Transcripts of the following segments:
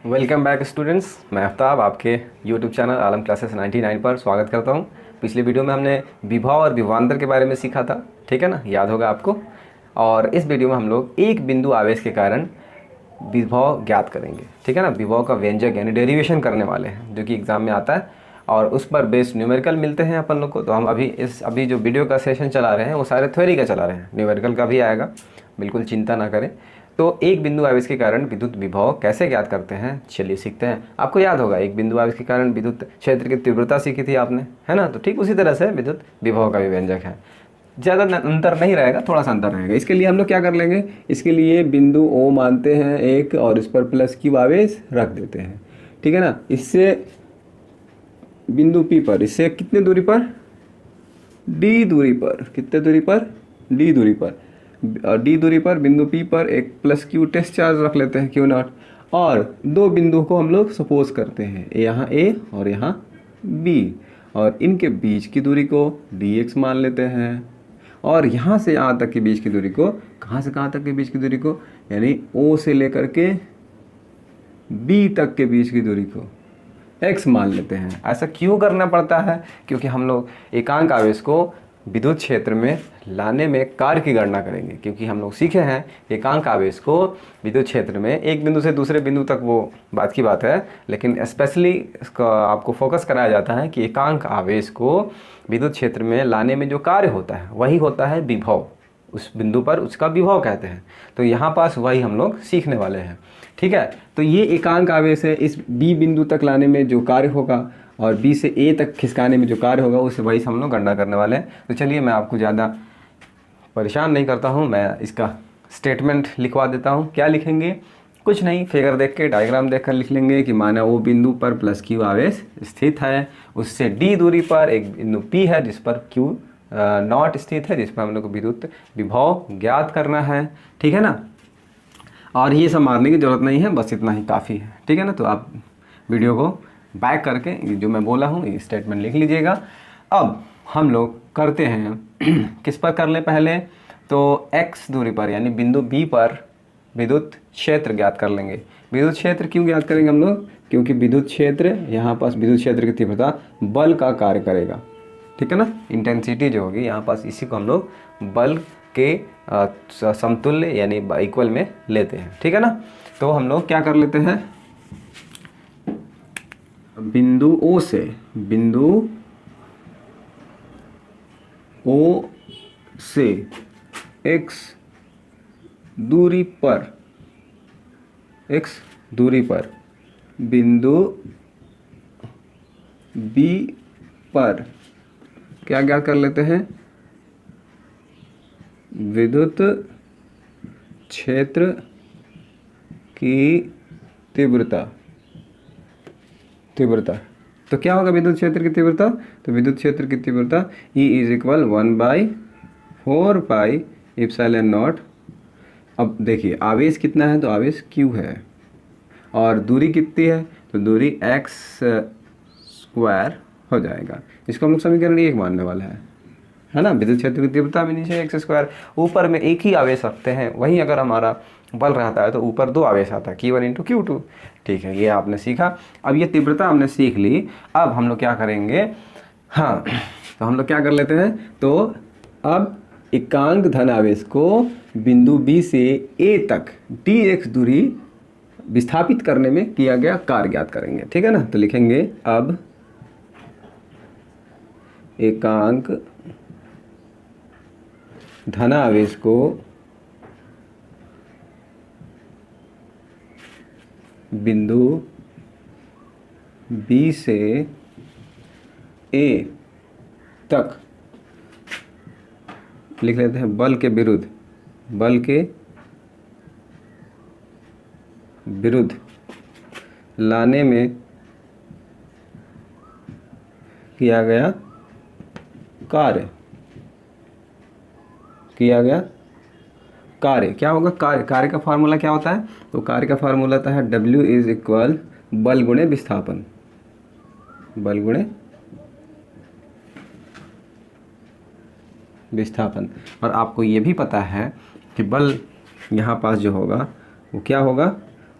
Welcome back students. मैं आफ्ताब आपके YouTube channel आलम classes 99 पर स्वागत करता हूं। पिछले वीडियो में हमने विभव और विभवांतर के बारे में सीखा था, ठीक है ना, याद होगा आपको। और इस वीडियो में हम लोग एक बिंदु आवेश के कारण विभव ज्ञात करेंगे, ठीक है ना। विभव का व्यंजक यानी डेरिवेशन करने वाले हैं, जो कि एग्ज़ाम में आता है और उस पर बेस्ड न्यूमेरिकल मिलते हैं अपन लोग को। तो हम अभी जो वीडियो का सेशन चला रहे हैं वो सारे थ्योरी का चला रहे हैं, न्यूमेरिकल का भी आएगा, बिल्कुल चिंता ना करें। तो एक बिंदु आवेश के कारण विद्युत विभव कैसे ज्ञात करते हैं, चलिए सीखते हैं। आपको याद होगा एक बिंदु आवेश के कारण विद्युत क्षेत्र की तीव्रता सीखी थी आपने, है ना। तो ठीक उसी तरह से विद्युत विभव का भी व्यंजक है। ज़्यादा अंतर नहीं रहेगा, थोड़ा सा अंतर रहेगा। इसके लिए हम लोग क्या कर लेंगे, इसके लिए बिंदु ओ मानते हैं एक और इस पर प्लस क्यू आवेश रख देते हैं, ठीक है ना। इससे बिंदु पी पर, इससे कितने दूरी पर, डी दूरी पर, कितने दूरी पर, डी दूरी पर, डी दूरी पर बिंदु पी पर एक प्लस क्यू टेस्ट चार्ज रख लेते हैं, क्यू नॉट। और दो बिंदु को हम लोग सपोज करते हैं, यहाँ ए और यहाँ बी, और इनके बीच की दूरी को डी एक्स मान लेते हैं। और यहाँ से यहाँ तक के बीच की दूरी को, कहाँ से कहाँ तक के बीच की दूरी को, यानी ओ से लेकर के बी तक के बीच की दूरी को x मान लेते हैं। ऐसा क्यों करना पड़ता है, क्योंकि हम लोग एकांक आवेश को विद्युत क्षेत्र में लाने में कार्य की गणना करेंगे। क्योंकि हम लोग सीखे हैं एकांक आवेश को विद्युत क्षेत्र में एक बिंदु से दूसरे बिंदु तक, वो बात की बात है, लेकिन स्पेशली इसका आपको फोकस कराया जाता है कि एकांक आवेश को विद्युत क्षेत्र में लाने में जो कार्य होता है वही होता है विभव। उस बिंदु पर उसका विभव कहते हैं। तो यहाँ पास वही हम लोग सीखने वाले हैं, ठीक है। तो ये एकांक आवेश है, इस बी बिंदु तक लाने में जो कार्य होगा और बी से ए तक खिसकाने में जो कार्य होगा उसे वही हम लोग गणना करने वाले हैं। तो चलिए मैं आपको ज़्यादा परेशान नहीं करता हूँ, मैं इसका स्टेटमेंट लिखवा देता हूँ। क्या लिखेंगे, कुछ नहीं, फिगर देख के डायग्राम देख कर लिख लेंगे कि माना वो बिंदु पर प्लस क्यू आवेश स्थित है, उससे डी दूरी पर एक बिंदु पी है जिस पर क्यू नॉट स्थित है, जिस पर हम लोग को विद्युत विभव ज्ञात करना है, ठीक है ना। और ये सब मारने की ज़रूरत नहीं है, बस इतना ही काफ़ी है, ठीक है ना। तो आप वीडियो को बैक करके जो मैं बोला हूँ ये स्टेटमेंट लिख लीजिएगा। अब हम लोग करते हैं किस पर कर ले पहले, तो x दूरी पर यानी बिंदु B पर विद्युत क्षेत्र ज्ञात कर लेंगे। विद्युत क्षेत्र क्यों ज्ञात करेंगे हम लोग, क्योंकि विद्युत क्षेत्र, यहाँ पास विद्युत क्षेत्र की तीव्रता बल का कार्य करेगा, ठीक है ना। इंटेंसिटी जो होगी यहाँ पास, इसी को हम लोग बल के समतुल्य यानी इक्वल में लेते हैं, ठीक है ना। तो हम लोग क्या कर लेते हैं, बिंदु O से, बिंदु O से x दूरी पर, x दूरी पर बिंदु B पर क्या ज्ञात कर लेते हैं, विद्युत क्षेत्र की तीव्रता। तो क्या होगा विद्युत क्षेत्र की तीव्रता, तो विद्युत क्षेत्र की तीव्रता E is equal 1/4 pi epsilon not. अब देखिए आवेश कितना है, तो आवेश Q है और दूरी कितनी है, तो दूरी x स्क्वायर हो जाएगा। इसको हम लोग समीकरण 1 मानने वाला है ना। विद्युत क्षेत्र की तीव्रता भी नीचे x स्क्वायर, ऊपर में एक ही आवेश रखते हैं। वहीं अगर हमारा बल रहता है तो ऊपर दो आवेश आता है, Q1 इंटू Q2, ठीक है। ये आपने सीखा। अब ये तीव्रता हमने सीख ली। अब हम लोग क्या करेंगे, हाँ, तो हम लोग क्या कर लेते हैं, तो अब एकांक धन आवेश को बिंदु B से A तक dx दूरी विस्थापित करने में किया गया कार्य ज्ञात करेंगे, ठीक है ना। तो लिखेंगे अब एकांक धन आवेश को बिंदु B से A तक लिख लेते हैं बल के विरुद्ध लाने में किया गया कार्य। क्या होगा, कार्य का फार्मूला क्या होता है, तो कार्य का फार्मूला होता है W इज इक्वल बल गुणे विस्थापन, बल गुणे विस्थापन। और आपको ये भी पता है कि बल यहाँ पास जो होगा वो क्या होगा,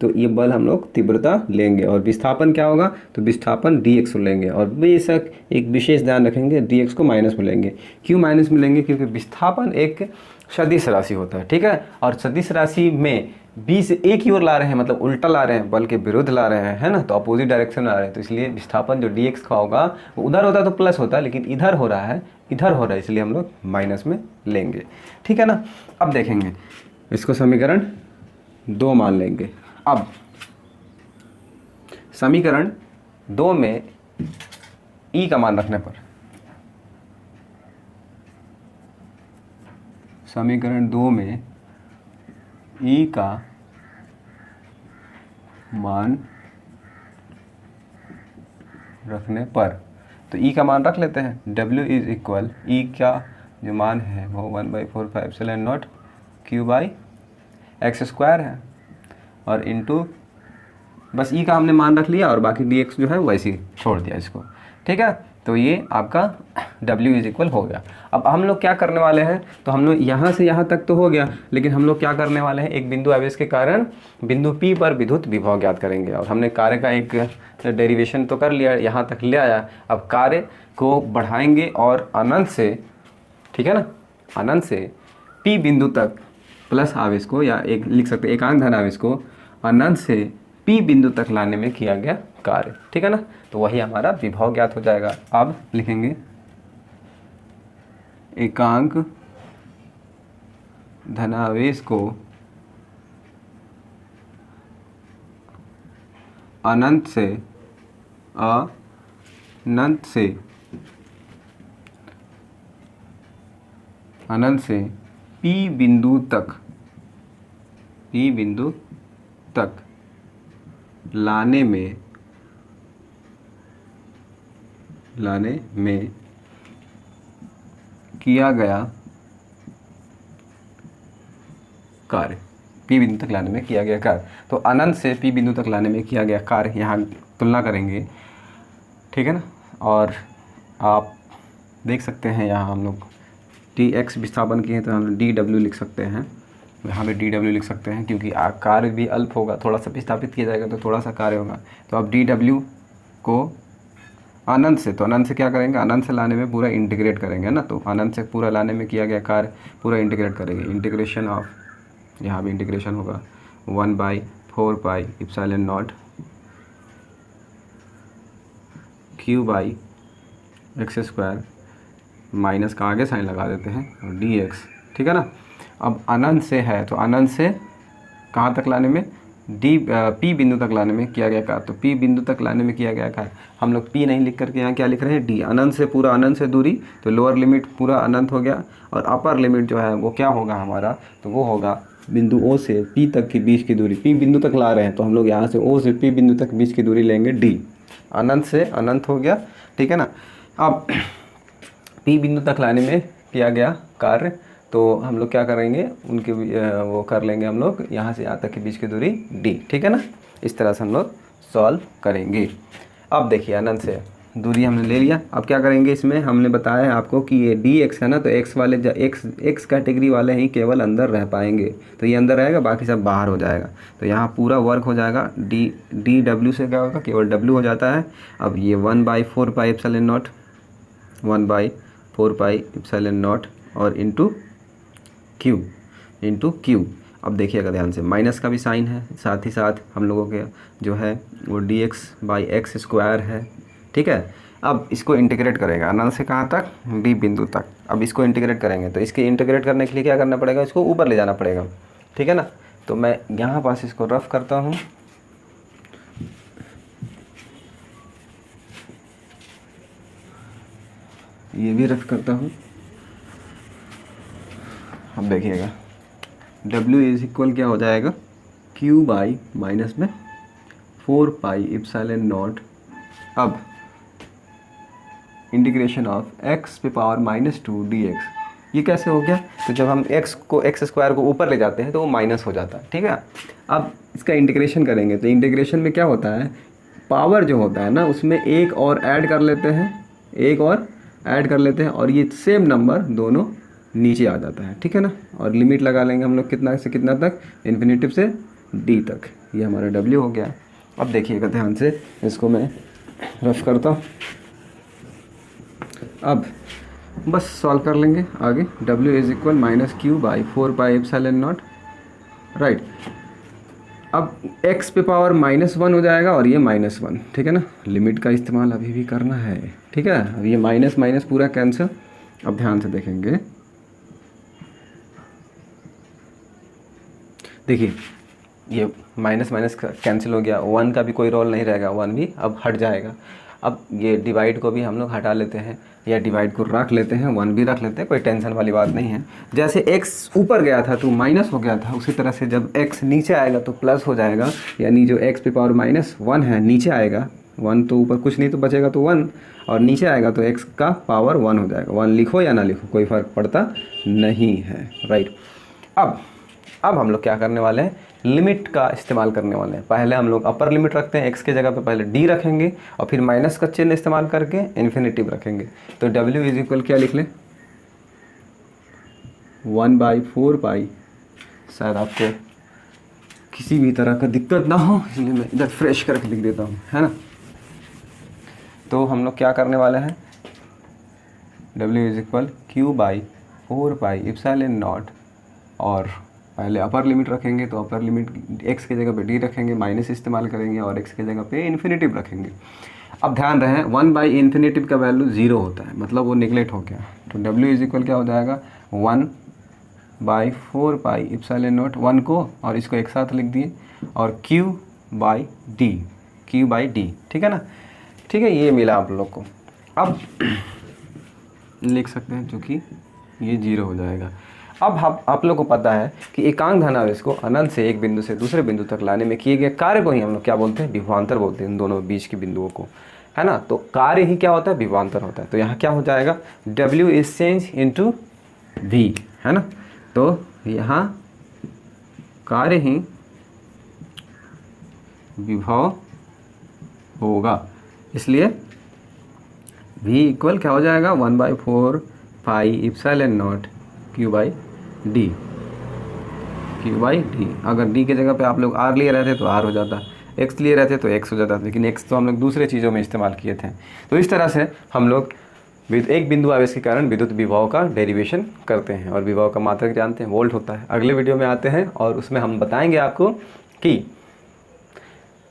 तो ये बल हम लोग तीव्रता लेंगे, और विस्थापन क्या होगा, तो विस्थापन dx लेंगे, और बेशक एक विशेष ध्यान रखेंगे dx को माइनस में लेंगे। क्यों माइनस में लेंगे, क्योंकि विस्थापन एक सदिश राशि होता है, ठीक है, और सदिश राशि में बी से एक ही ओर ला रहे हैं, मतलब उल्टा ला रहे हैं, बल के विरुद्ध ला रहे हैं, है ना, तो अपोजिट डायरेक्शन में ला रहे हैं, तो इसलिए विस्थापन जो dx का होगा वो उधर होता तो प्लस होता, लेकिन इधर हो रहा है, इधर हो रहा है, इसलिए हम लोग माइनस में लेंगे, ठीक है ना। अब देखेंगे इसको समीकरण 2 मान लेंगे। अब समीकरण 2 में E का मान रखने पर, समीकरण 2 में E का मान रखने पर, तो E का मान रख लेते हैं। W इज इक्वल, E का जो मान है वो 1/4πε0 Q/x² है, और इंटू बस E का हमने मान रख लिया, और बाकी dx जो है वैसे ही छोड़ दिया इसको, ठीक है। तो ये आपका W इज इक्वल हो गया। अब हम लोग क्या करने वाले हैं, तो हम लोग यहाँ से यहाँ तक तो हो गया, लेकिन हम लोग क्या करने वाले हैं, एक बिंदु आवेश के कारण बिंदु P पर विद्युत विभव ज्ञात करेंगे, और हमने कार्य का एक डेरिवेशन तो कर लिया, यहाँ तक ले आया। अब कार्य को बढ़ाएंगे और अनंत से, ठीक है ना, अनंत से P बिंदु तक प्लस आवेश को, या एक लिख सकते हैं एकांक धन आवेश को अनंत से P बिंदु तक लाने में किया गया कार्य, ठीक है ना, तो वही हमारा विभव ज्ञात हो जाएगा। अब लिखेंगे एकांक धनावेश को अनंत से P बिंदु तक लाने में किया गया कार्य, P बिंदु तक लाने में किया गया कार्य। तो अनंत से P बिंदु तक लाने में किया गया कार्य, यहाँ तुलना करेंगे, ठीक है ना। और आप देख सकते हैं यहाँ हम लोग dx विस्थापन किए हैं, तो हम dw लिख सकते हैं, यहाँ पे dw लिख सकते हैं, क्योंकि कार्य भी अल्प होगा, थोड़ा सा विस्थापित किया जाएगा तो थोड़ा सा कार्य होगा। तो अब dw को अनंत से, तो अनंत से क्या करेंगे, अनंत से लाने में पूरा इंटीग्रेट करेंगे ना, तो अनंत से पूरा लाने में किया गया कार्य पूरा इंटीग्रेट करेंगे। इंटीग्रेशन ऑफ, यहाँ भी इंटीग्रेशन होगा 1/4πε0 Q/x² माइनस का आगे साइन लगा देते हैं, और dx, ठीक है ना। अब अनंत से है, तो अनंत से कहाँ तक लाने में, P बिंदु तक लाने में किया गया कार्य, तो P बिंदु तक लाने में किया गया कार्य, हम लोग P नहीं लिख करके यहाँ क्या लिख रहे हैं, D। अनंत से पूरा, अनंत से दूरी, तो लोअर लिमिट पूरा अनंत हो गया, और अपर लिमिट जो है वो क्या होगा हमारा, तो वो होगा बिंदु O से P तक की बीच की दूरी। P बिंदु तक ला रहे हैं, तो हम लोग यहाँ से O से P बिंदु तक बीच की दूरी लेंगे D। अनंत से अनंत हो गया, ठीक है ना। अब P बिंदु तक लाने में किया गया कार्य, तो हम लोग क्या करेंगे, उनके वो कर लेंगे हम लोग, यहाँ से यहाँ तक के बीच की दूरी D, ठीक है ना। इस तरह से हम लोग सॉल्व करेंगे। अब देखिए अनंत से दूरी हमने ले लिया, अब क्या करेंगे, इसमें हमने बताया है आपको कि ये dx है ना, तो x वाले x कैटेगरी वाले ही केवल अंदर रह पाएंगे, तो ये अंदर रहेगा, बाकी सब बाहर हो जाएगा, तो यहाँ पूरा वर्क हो जाएगा। dw से क्या होगा, केवल w हो जाता है। अब ये 1/4πε0 और इंटू Q। अब देखिएगा ध्यान से, माइनस का भी साइन है, साथ ही साथ हम लोगों के जो है वो dx/x² है, ठीक है। अब इसको इंटीग्रेट करेगा अनंत से कहाँ तक, B बिंदु तक। अब इसको इंटीग्रेट करेंगे, तो इसके इंटीग्रेट करने के लिए क्या करना पड़ेगा, इसको ऊपर ले जाना पड़ेगा, ठीक है ना। तो मैं यहाँ पास इसको रफ करता हूँ, ये भी रफ करता हूँ। अब देखिएगा W इज इक्वल क्या हो जाएगा, Q/ माइनस में 4πε0। अब इंटीग्रेशन ऑफ x⁻⁻2 dx, ये कैसे हो गया, तो जब हम x² को ऊपर ले जाते हैं तो वो माइनस हो जाता है, ठीक है। अब इसका इंटीग्रेशन करेंगे, तो इंटीग्रेशन में क्या होता है, पावर जो होता है ना उसमें एक और ऐड कर लेते हैं, और ये सेम नंबर दोनों नीचे आ जाता है, ठीक है ना। और लिमिट लगा लेंगे हम लोग कितना से कितना तक, इन्फिनिटिव से d तक, ये हमारा W हो गया। अब देखिएगा ध्यान से, इसको मैं रफ करता हूँ। अब बस सॉल्व कर लेंगे आगे। W is equal minus q by 4πε0, right. अब x पे पावर -1 हो जाएगा और ये -1, ठीक है ना। लिमिट का इस्तेमाल अभी भी करना है, ठीक है। अब ये माइनस माइनस पूरा कैंसिल। अब ध्यान से देखेंगे, देखिए ये माइनस माइनस कैंसिल हो गया, 1 का भी कोई रोल नहीं रहेगा, 1 भी अब हट जाएगा। अब ये डिवाइड को भी हम लोग हटा लेते हैं, या डिवाइड को रख लेते हैं, 1 भी रख लेते हैं, कोई टेंशन वाली बात नहीं है। जैसे x ऊपर गया था तो माइनस हो गया था, उसी तरह से जब x नीचे आएगा तो प्लस हो जाएगा। यानी जो x पे पावर -1 है नीचे आएगा, 1 तो ऊपर कुछ नहीं तो बचेगा तो 1, और नीचे आएगा तो x का पावर 1 हो जाएगा। 1 लिखो या ना लिखो कोई फ़र्क पड़ता नहीं है, राइट। अब हम लोग क्या करने वाले हैं, लिमिट का इस्तेमाल करने वाले हैं। पहले हम लोग अपर लिमिट रखते हैं, x के जगह पे पहले d रखेंगे और फिर माइनस का चिन्ह इस्तेमाल करके इन्फिनिटिव रखेंगे। तो w इज इक्वल क्या लिख लें, 1/4π। शायद आपको किसी भी तरह का दिक्कत ना हो, इसलिए मैं इधर फ्रेश करके लिख देता हूँ, है ना। तो हम लोग क्या करने वाले हैं, w इज इक्वल q/4πε0, और पहले अपर लिमिट रखेंगे तो अपर लिमिट x की जगह पे d रखेंगे, माइनस इस्तेमाल करेंगे और x की जगह पे इन्फिनिटिव रखेंगे। अब ध्यान रहे 1/इन्फिनिटिव का वैल्यू 0 होता है, मतलब वो निगलेक्ट हो गया। तो w इज इक्वल क्या हो जाएगा, 1/4πε0, 1 को और इसको एक साथ लिख दिए, और q/d, ठीक है ना। ठीक है, ये मिला आप लोग को। अब लिख सकते हैं चूँकि ये 0 हो जाएगा। अब आप लोग को पता है कि एकांक धनावेश को अनंत से एक बिंदु से दूसरे बिंदु तक लाने में किए गए कार्य को ही हम लोग क्या बोलते हैं, विभवांतर बोलते हैं, इन दोनों बीच के बिंदुओं को, है ना। तो कार्य ही क्या होता है, विभवांतर होता है। तो यहाँ क्या हो जाएगा, W is change into V, है ना। तो यहाँ कार्य ही विभव होगा, इसलिए V इक्वल क्या हो जाएगा, 1/4πε0 q/d। अगर d के जगह पे आप लोग r लिए रहते तो r हो जाता, x लिए रहते तो x हो जाता, लेकिन x तो हम लोग दूसरे चीज़ों में इस्तेमाल किए थे। तो इस तरह से हम लोग एक बिंदु आवेश के कारण विद्युत विभव का डेरिवेशन करते हैं, और विभव का मात्रक जानते हैं, वोल्ट होता है। अगले वीडियो में आते हैं और उसमें हम बताएंगे आपको कि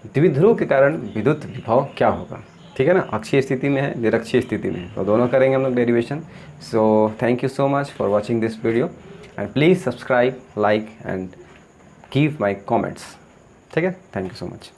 द्विध्रुव के कारण विद्युत विभव क्या होगा, ठीक है ना। अक्षीय स्थिति में है, निरक्षीय स्थिति में है, तो दोनों करेंगे हम लोग derivation. So thank you so much for watching this video, and please subscribe, like and give my comments, ठीक है। Thank you so much.